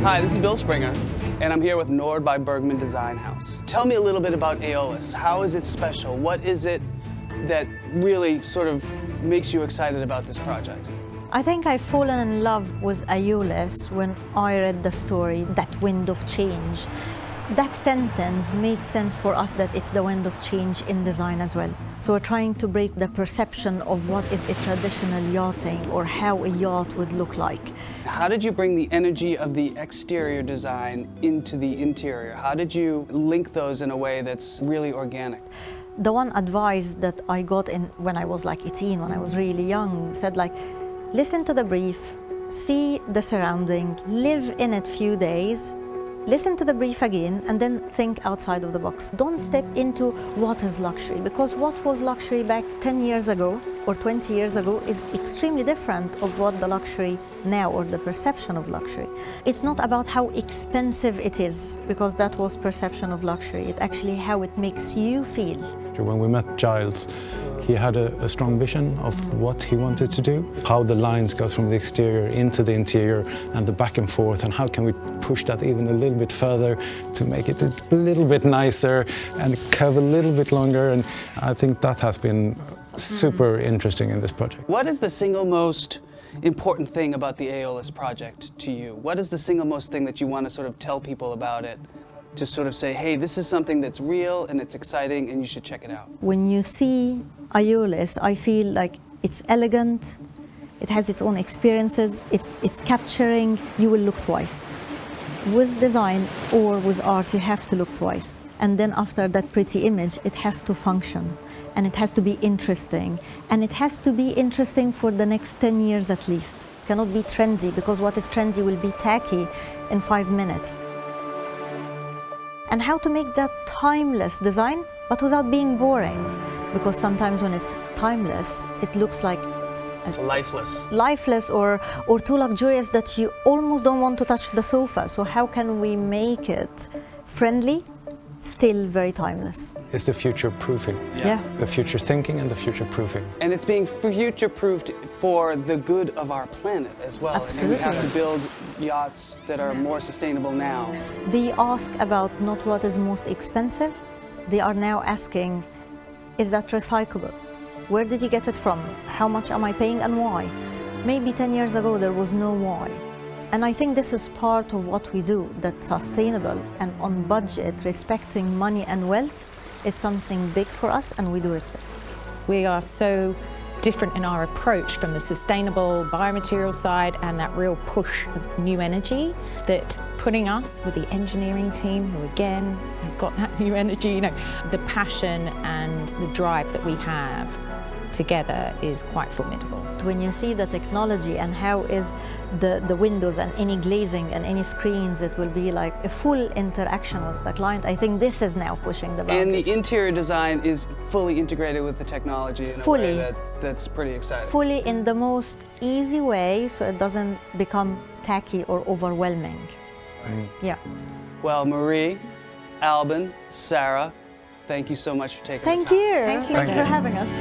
Hi, this is Bill Springer, and I'm here with Njord by Bergman Design House. Tell me a little bit about Aeolus. How is it special? What is it that really sort of makes you excited about this project? I think I've fallen in love with Aeolus when I read the story, That Wind of Change. That sentence made sense for us that it's the wind of change in design as well. So we're trying to break the perception of what is a traditional yachting or how a yacht would look like. How did you bring the energy of the exterior design into the interior? How did you link those in a way that's really organic? The one advice that I got when I was like 18, when I was really young, said like, listen to the brief, see the surrounding, live in it few days, listen to the brief again, and then think outside of the box. Don't step into what is luxury, because what was luxury back 10 years ago or 20 years ago is extremely different of what the luxury now, or the perception of luxury. It's not about how expensive it is, because that was perception of luxury. It's actually how it makes you feel. When we met Giles, he had a strong vision of what he wanted to do, how the lines go from the exterior into the interior and the back and forth, and how can we push that even a little bit further to make it a little bit nicer and curve a little bit longer. And I think that has been super interesting in this project. What is the single most important thing about the Aeolus project to you? What is the single most thing that you want to sort of tell people about it? To sort of say, hey, this is something that's real and it's exciting and you should check it out. When you see Aeolus, I feel like it's elegant, it has its own experiences, it's capturing, you will look twice. With design or with art, you have to look twice. And then after that pretty image, it has to function and it has to be interesting. And it has to be interesting for the next 10 years at least. It cannot be trendy, because what is trendy will be tacky in 5 minutes. And how to make that timeless design, but without being boring. Because sometimes when it's timeless, it looks like lifeless or too luxurious that you almost don't want to touch the sofa. So how can we make it friendly, still very timeless? It's the future proofing. Yeah. The future thinking and the future proofing. And it's being future proofed for the good of our planet as well. Absolutely. And we have to build yachts that are more sustainable now. They ask about not what is most expensive, they are now asking, is that recyclable? Where did you get it from? How much am I paying and why? Maybe 10 years ago there was no why. And I think this is part of what we do, that sustainable and on budget, respecting money and wealth is something big for us, and we do respect it. We are so different in our approach from the sustainable biomaterial side and that real push of new energy, that putting us with the engineering team, who again have got that new energy, you know, the passion and the drive that we have together is quite formidable. When you see the technology and how is the windows and any glazing and any screens, it will be like a full interaction with the client. I think this is now pushing the boundaries. And the interior design is fully integrated with the technology in a way that's pretty exciting. Fully in the most easy way, so it doesn't become tacky or overwhelming. Right. Yeah. Well, Marie, Albin, Sarah, thank you so much for taking the time. Thank you for having us.